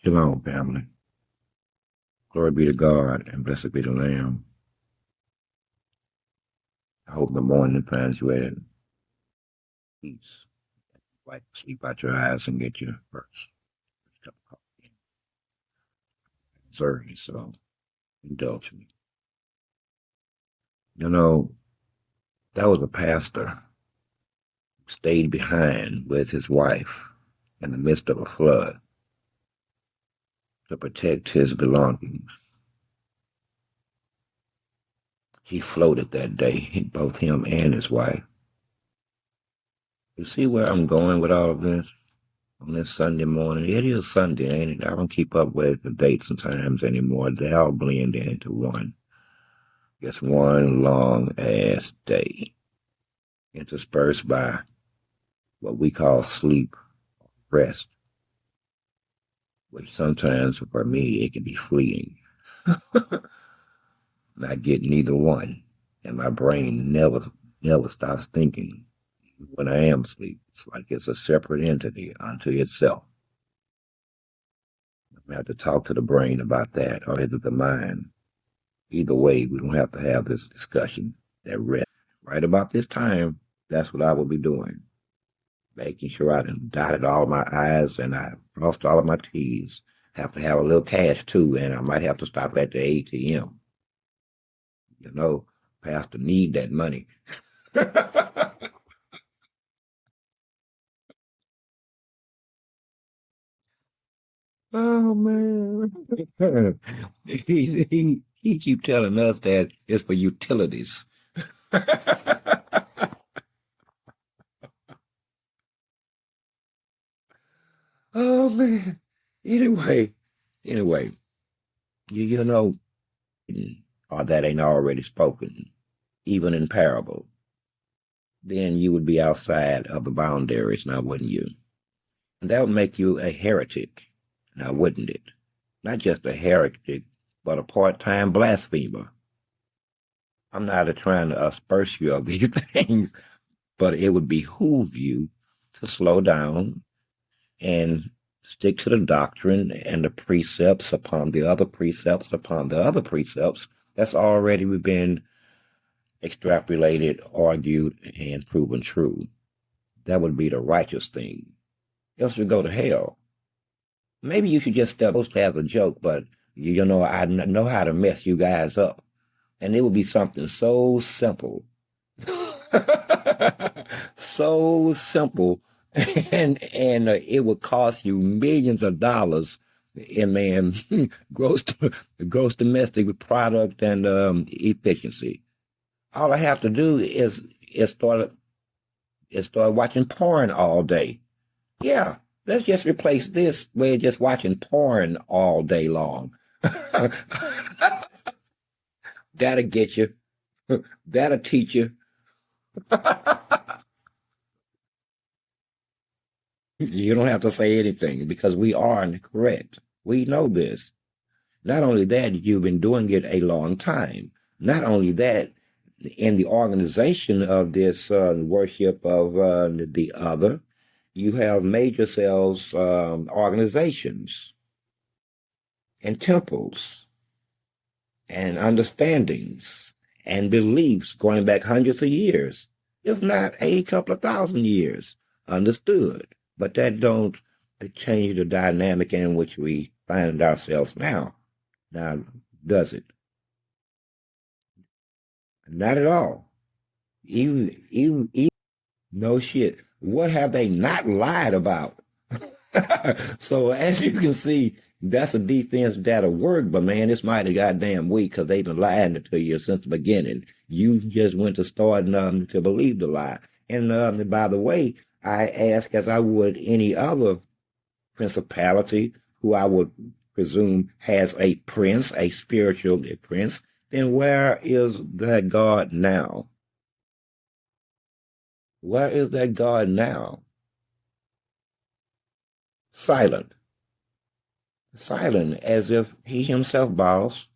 Shalom, family. Glory be to God and blessed be the Lamb. I hope the morning finds you at peace. Like sleep out your eyes and get your first cup of coffee. It's early, so indulge me. You know, that was a pastor who stayed behind with his wife in the midst of a flood to protect his belongings. He floated that day, both him and his wife. You see where I'm going with all of this? On this Sunday morning. It is Sunday, ain't it? I don't keep up with the dates and times anymore. They all blend into one. Just one long ass day, interspersed by what we call sleep, rest, which sometimes for me it can be fleeting. Not getting either one, and my brain never stops thinking. When I am asleep, it's like it's a separate entity unto itself. I have to talk to the brain about that, or is it the mind? Either way, we don't have to have this discussion. That rest. Right about this time, that's what I will be doing. Making sure I done dotted all my I's and I crossed all of my T's. Have to have a little cash too, and I might have to stop at the ATM. You know, Pastor need that money. Oh man. he keep telling us that it's for utilities. Oh man. Anyway, you know, or that ain't already spoken, even in parable, then you would be outside of the boundaries, now wouldn't you? And that would make you a heretic, now wouldn't it? Not just a heretic, but a part-time blasphemer. I'm not trying to asperse you of these things, but it would behoove you to slow down and stick to the doctrine and the precepts upon the other precepts upon the other precepts that's already been extrapolated, argued, and proven true. That would be the righteous thing. Else we go to hell. Maybe you should just step post as a joke, but you know, I know how to mess you guys up. And it would be something so simple. So simple. And it would cost you millions of dollars in gross domestic product and efficiency. All I have to do is start watching porn all day. Yeah, let's just replace this with just watching porn all day long. That'll get you. That'll teach you. You don't have to say anything because we are correct. We know this. Not only that, you've been doing it a long time. Not only that, in the organization of this worship of the other, you have made yourselves organizations and temples and understandings and beliefs going back hundreds of years, if not a couple of thousand years. Understood. But that don't change the dynamic in which we find ourselves now. Now, does it? Not at all. Even no shit. What have they not lied about? So as you can see, that's a defense that'll work, but man, it's mighty goddamn weak because they've been lying to you since the beginning. You just went to start to believe the lie. And by the way, I ask as I would any other principality who I would presume has a prince, a spiritual prince, then where is that God now? Where is that God now? Silent. Silent, as if he himself bows.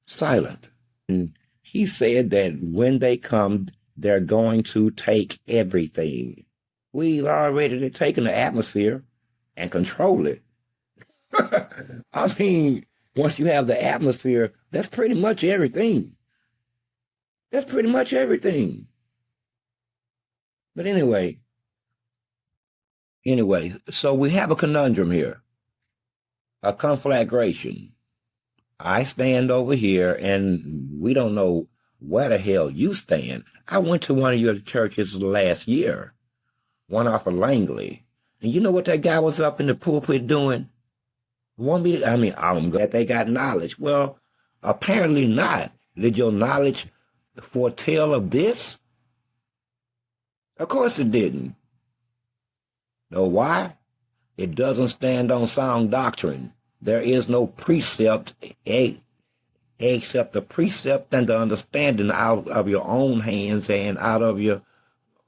Silent. And he said that when they come, they're going to take everything. We've already taken the atmosphere and control it. I mean, once you have the atmosphere, that's pretty much everything. That's pretty much everything. But anyway, so we have a conundrum here, a conflagration. I stand over here and we don't know where the hell you stand. I went to one of your churches last year, one off of Langley. And you know what that guy was up in the pulpit doing? I'm glad they got knowledge. Well, apparently not. Did your knowledge foretell of this? Of course it didn't. Know why? It doesn't stand on sound doctrine. There is no precept except the precept and the understanding out of your own hands and out of your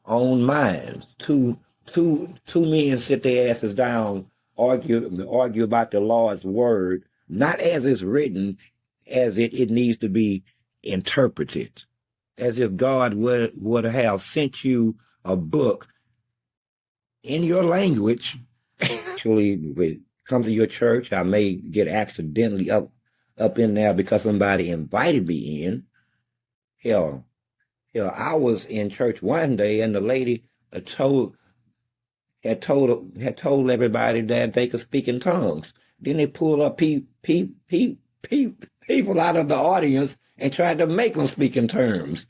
own minds. Two men sit their asses down, argue about the Lord's word, not as it's written, as it needs to be interpreted. As if God would have sent you a book in your language. Actually, come to your church, I may get accidentally up in there because somebody invited me in. Hell, I was in church one day and the lady told everybody that they could speak in tongues. Then they pulled up people out of the audience and tried to make them speak in tongues.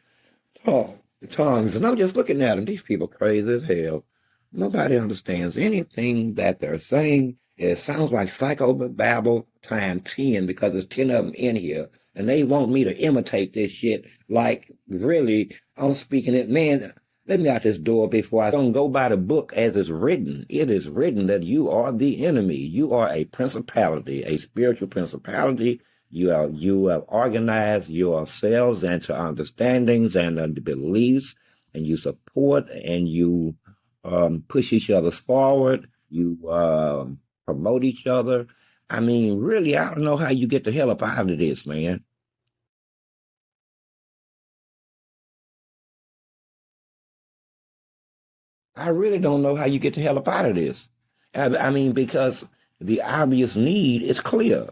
And I'm just looking at them. These people crazy as hell. Nobody understands anything that they're saying. It sounds like psychobabble times 10 because there's 10 of them in here. And they want me to imitate this shit like, really, I'm speaking it. Man, let me out this door before I don't go by the book as it's written. It is written that you are the enemy. You are a principality, a spiritual principality. You have organized yourselves into understandings and under beliefs, and you support and you push each other forward. You promote each other. I mean, really, I don't know how you get the hell up out of this, man. I really don't know how you get the hell up out of this. I mean, because the obvious need is clear.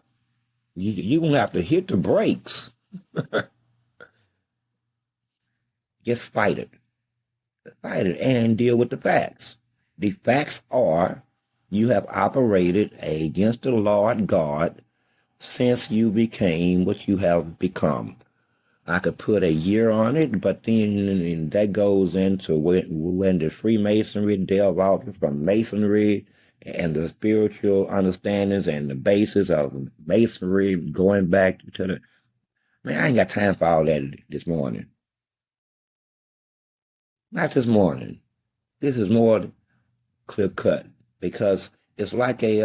You're going to have to hit the brakes. Just fight it. Fight it and deal with the facts. The facts are you have operated against the Lord God since you became what you have become. I could put a year on it, but then that goes into when the Freemasonry delve out from Masonry and the spiritual understandings and the basis of Masonry going back to the... Man, I ain't got time for all that this morning. Not this morning. This is more clear cut because it's like it's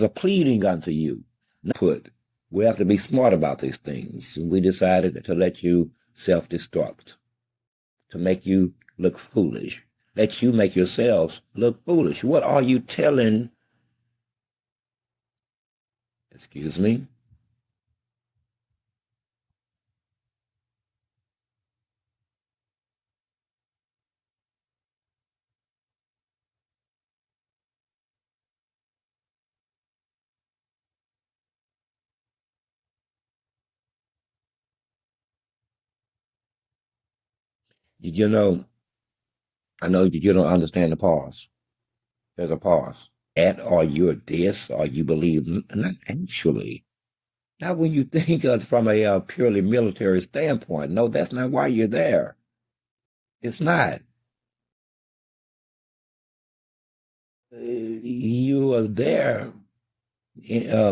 a pleading unto you. Put. We have to be smart about these things. We decided to let you self-destruct, to make you look foolish. Let you make yourselves look foolish. What are you telling? Excuse me? You know, I know you don't understand the pause. There's a pause. Or you're this, or you believe, not actually. Not when you think of it from a purely military standpoint. No, that's not why you're there. It's not. You are there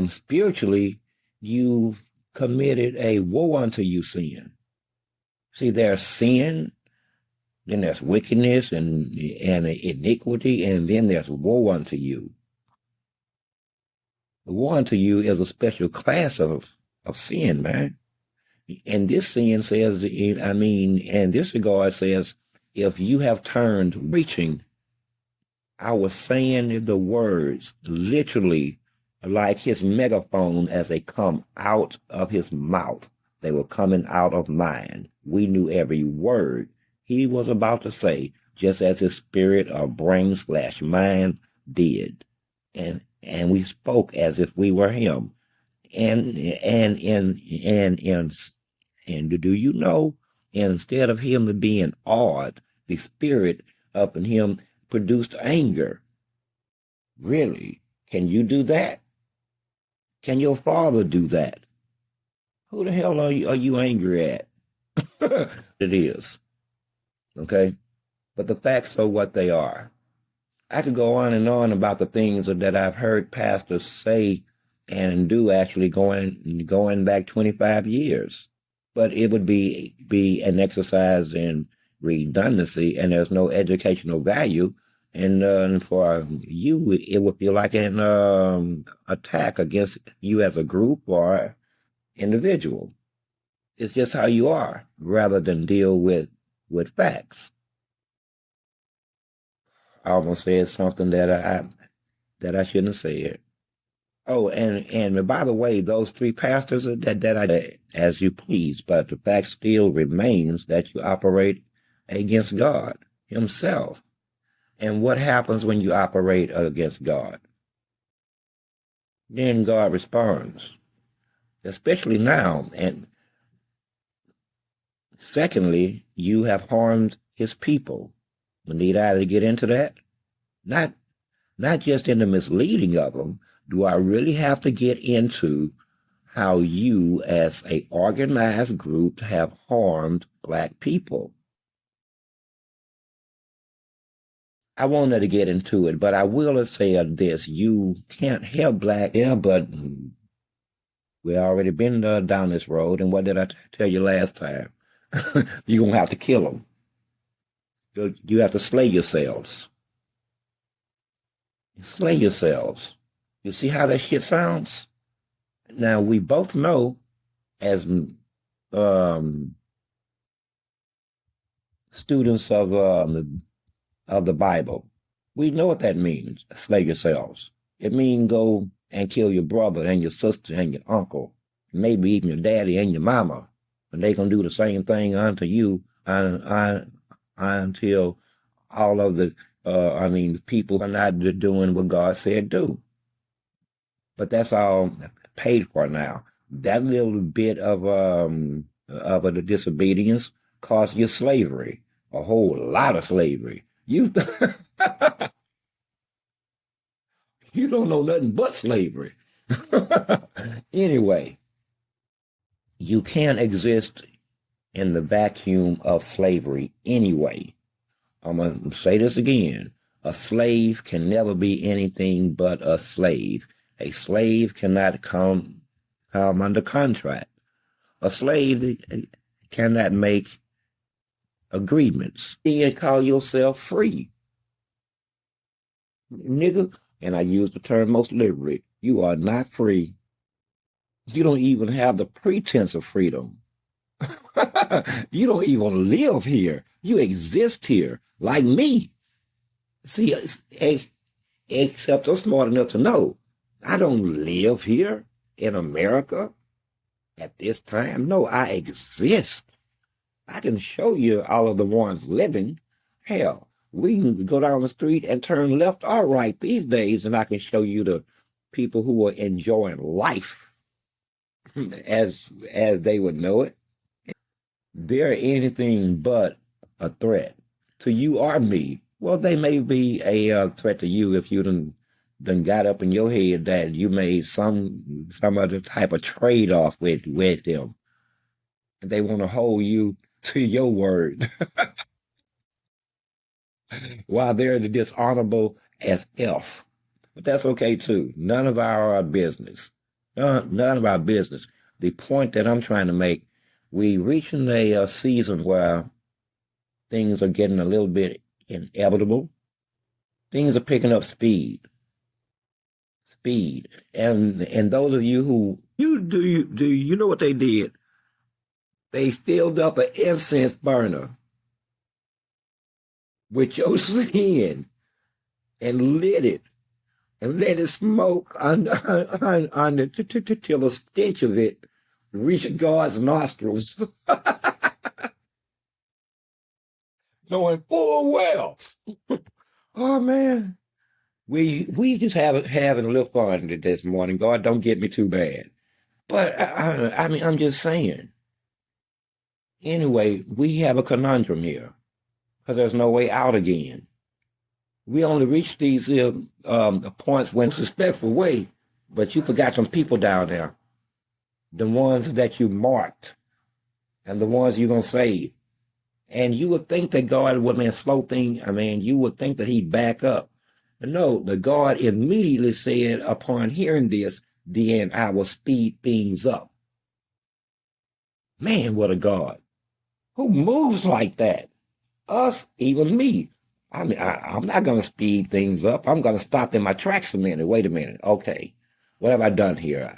spiritually. You've committed a woe unto you sin. See, there's sin, then there's wickedness and iniquity, and then there's woe unto you. The woe unto you is a special class of sin, man. And this sin says, I mean, in this regard says, if you have turned reaching, I was saying the words literally like his megaphone as they come out of his mouth. They were coming out of mine. We knew every word he was about to say, just as his spirit or brain / mind did. and we spoke as if we were him. And and do you know, instead of him being awed, the spirit up in him produced anger. Really? Can you do that? Can your father do that? Who the hell are you angry at? It is. Okay? But the facts are what they are. I could go on and on about the things that I've heard pastors say and do, actually going back 25 years. But it would be an exercise in redundancy, and there's no educational value. And for you, it would feel like an attack against you as a group or individual. It's just how you are, rather than deal with facts. I almost said something that I shouldn't have said. Oh, and by the way, those three pastors that I as you please, but the fact still remains that you operate against God Himself. And what happens when you operate against God? Then God responds, especially now. And secondly, you have harmed His people. Need I to get into that? Not not just in the misleading of them. Do I really have to get into how you, as a organized group, have harmed black people? I wanted to get into it, but I will say this: you can't help black. Yeah, but we already been down this road, and what did I tell you last time? You're gonna have to kill them. You have to slay yourselves. Slay yourselves. You see how that shit sounds? Now we both know, as um, students of the Bible, we know what that means. Slay yourselves. It means go and kill your brother and your sister and your uncle, maybe even your daddy and your mama, and they gonna do the same thing unto you until all of the people are not doing what God said do. But that's all paid for now. That little bit of the disobedience cost you slavery, a whole lot of slavery. You don't know nothing but slavery. Anyway, you can't exist in the vacuum of slavery anyway. I'm going to say this again. A slave can never be anything but a slave. A slave cannot come under contract. A slave cannot make agreements. You can call yourself free, nigga. And I use the term most liberally. You are not free. You don't even have the pretense of freedom. You don't even live here. You exist here, like me. See, except I'm smart enough to know I don't live here in America at this time. No, I exist. I can show you all of the ones living. Hell, we can go down the street and turn left or right these days, and I can show you the people who are enjoying life as they would know it. They're anything but a threat to you or me. Well, they may be a threat to you if you done got up in your head that you made some other type of trade off with them. They want to hold you to your word while they're the dishonorable as F. But that's okay too. None of our business. None of our business. The point that I'm trying to make, we reaching a season where things are getting a little bit inevitable. Things are picking up speed. Speed. And those of you who you know what they did? They filled up an incense burner with your sin and lit it and let it smoke on till the stench of it reached God's nostrils, knowing full well, oh man, We just having a little fun this morning. God, don't get me too bad. But I mean, I'm just saying. Anyway, we have a conundrum here because there's no way out again. We only reach these points when it's a respectful way, but you forgot some people down there, the ones that you marked and the ones you're gonna save. And you would think that God would, man, slow thing. I mean, you would think that he'd back up. No, the God immediately said, upon hearing this, then I will speed things up. Man, what a God. Who moves like that? Us, even me. I mean, I'm not going to speed things up. I'm going to stop in my tracks a minute. Wait a minute. Okay. What have I done here?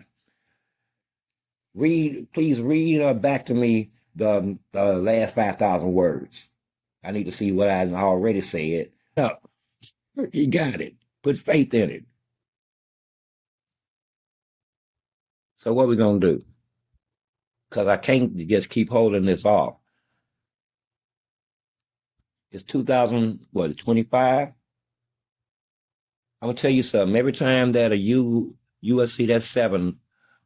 Please read back to me the last 5,000 words. I need to see what I already said. No, you got it. Put faith in it. So what we going to do? Because I can't just keep holding this off. It's 2025. I'm gonna tell you something. Every time that a USC that's seven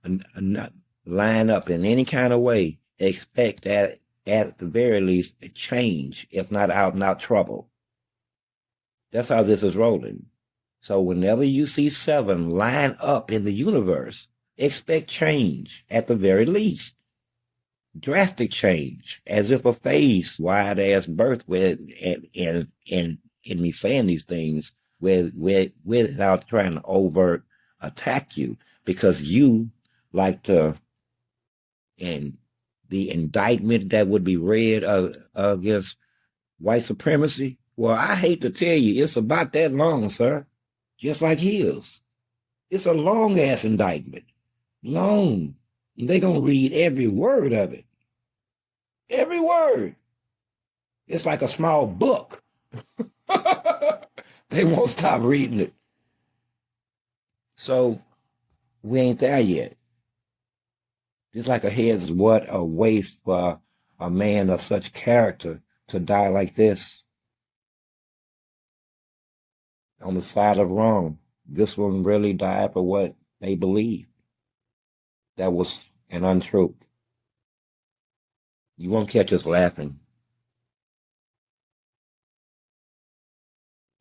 not line up in any kind of way, expect that at the very least a change, if not out and out trouble. That's how this is rolling. So whenever you see seven line up in the universe, expect change at the very least. Drastic change, as if a phase wide ass birth with and in me saying these things without trying to overt attack you, because you like to, and the indictment that would be read against white supremacy. Well, I hate to tell you, it's about that long, sir. Just like his. It's a long ass indictment. Long. They're gonna read every word of it. Every word. It's like a small book. They won't stop reading it. So we ain't there yet. Just like a head's what a waste for a man of such character to die like this. On the side of wrong. This one really died for what they believed. That was an untruth. You won't catch us laughing.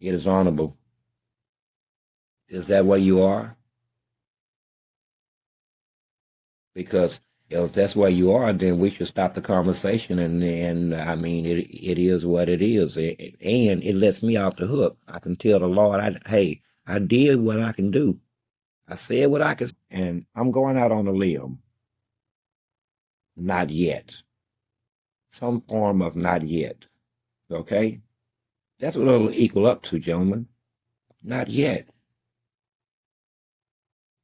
It is honorable. Is that what you are? Because if that's where you are, then we should stop the conversation. And I mean, it is what it is. And it lets me off the hook. I can tell the Lord, hey, I did what I can do. I said what I could, and I'm going out on a limb. Not yet. Some form of not yet. Okay? That's what it'll equal up to, gentlemen. Not yet.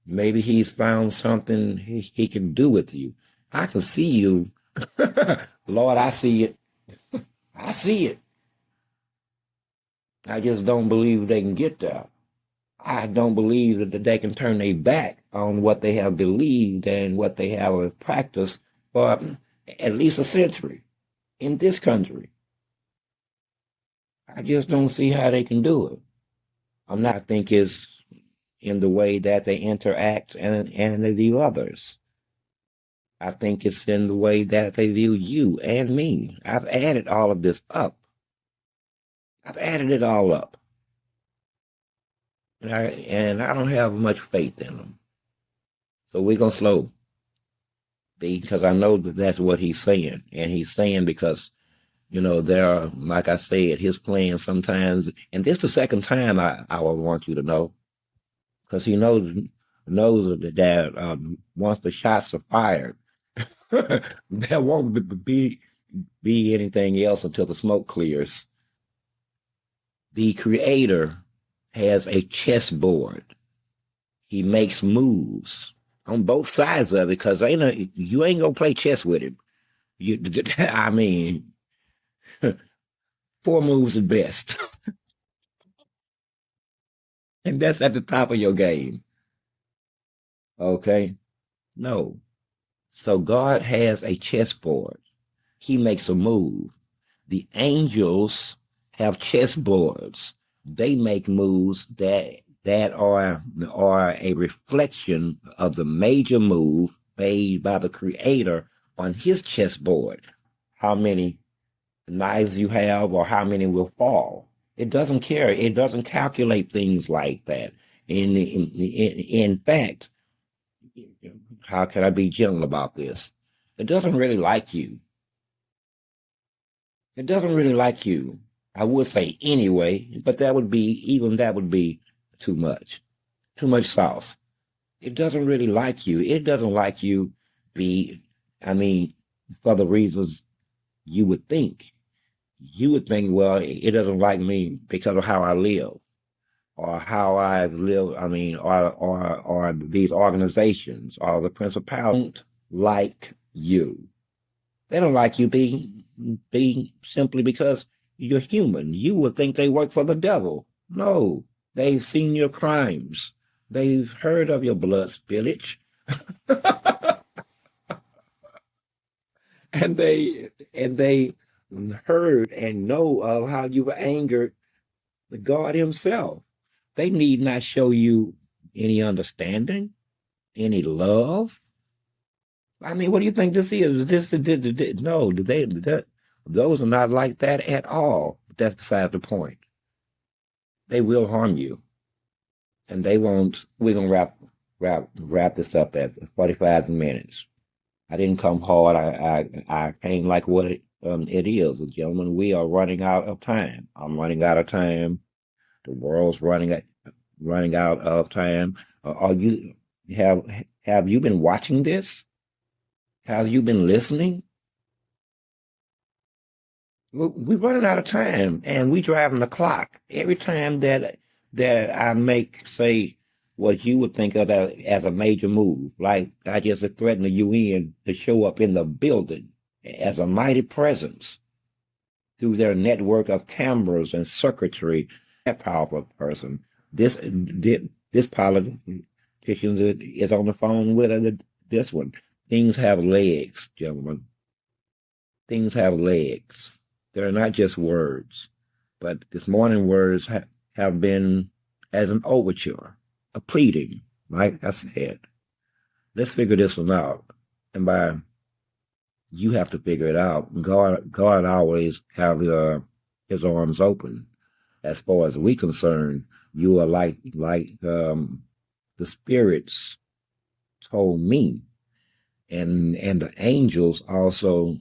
Maybe he's found something he can do with you. I can see you. Lord, I see it. I see it. I just don't believe they can get there. I don't believe that they can turn their back on what they have believed and what they have practiced for at least a century in this country. I just don't see how they can do it. I think it's in the way that they interact and they view others. I think it's in the way that they view you and me. I've added all of this up. I've added it all up. And I don't have much faith in them. So we're going to slow. Because I know that that's what he's saying. And he's saying because, there are, like I said, his plans sometimes, and this is the second time I would want you to know, because he knows that once the shots are fired, there won't be anything else until the smoke clears. The creator has a chessboard. He makes moves on both sides of it, because you ain't gonna play chess with him. I mean, 4 moves is best. And that's at the top of your game. Okay? No. So God has a chessboard. He makes a move. The angels have chessboards. They make moves that that are a reflection of the major move made by the creator on his chessboard. How many knives you have or how many will fall. It doesn't care. It doesn't calculate things like that. In fact, how can I be gentle about this? It doesn't really like you. It doesn't really like you. I would say anyway, but that would be too much. Too much sauce. It doesn't really like you. It doesn't like you be, I mean, for the reasons you would think. You would think, well, it doesn't like me because of how I live or how I live. I mean, or these organizations or the principalities don't like you. They don't like you being simply because you're human. You would think they work for the devil. No, they've seen your crimes. They've heard of your blood spillage. and they heard and know of how you've angered the God himself. They need not show you any understanding, any love. I mean, what do you think this is? No, those are not like that at all. That's beside the point. They will harm you, and they won't. We're gonna wrap this up at 45 minutes. I didn't come hard. I came like what it is, gentlemen. We are running out of time. I'm running out of time. The world's running out of time. Are you have you been watching this? Have you been listening? We're running out of time, and we driving the clock. Every time that I make, say, what you would think of as a major move, like I just threatened the UN to show up in the building as a mighty presence through their network of cameras and circuitry. That powerful person. This politician is on the phone with this one. Things have legs, gentlemen. Things have legs. They're not just words, but this morning words have been as an overture, a pleading, like I said. Let's figure this one out. And by you have to figure it out. God always have his arms open. As far as we concerned, you are like the spirits told me, and the angels also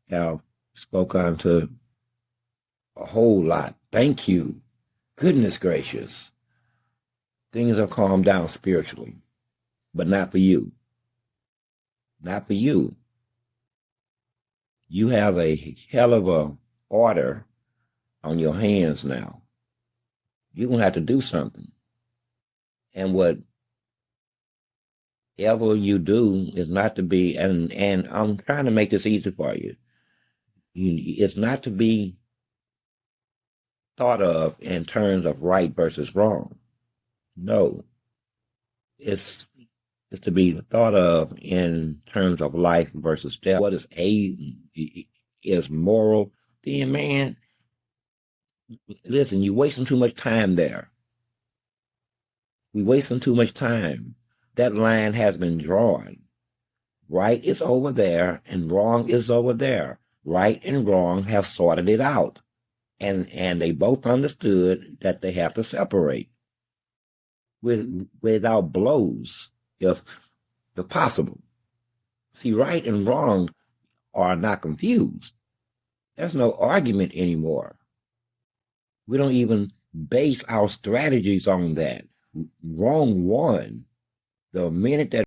have spoken to a whole lot. Thank you. Goodness gracious. Things have calmed down spiritually, but not for you. Not for you. You have a hell of a order on your hands now. You're going to have to do something. And whatever you do is not to be, and I'm trying to make this easy for you. It's not to be thought of in terms of right versus wrong. No. It's to be thought of in terms of life versus death. What is moral? Then, man, listen, you're wasting too much time there. We're wasting too much time. That line has been drawn. Right is over there and wrong is over there. Right and wrong have sorted it out. And they both understood that they have to separate without blows, if possible. See, right and wrong are not confused. There's no argument anymore. We don't even base our strategies on that. Wrong won. The minute that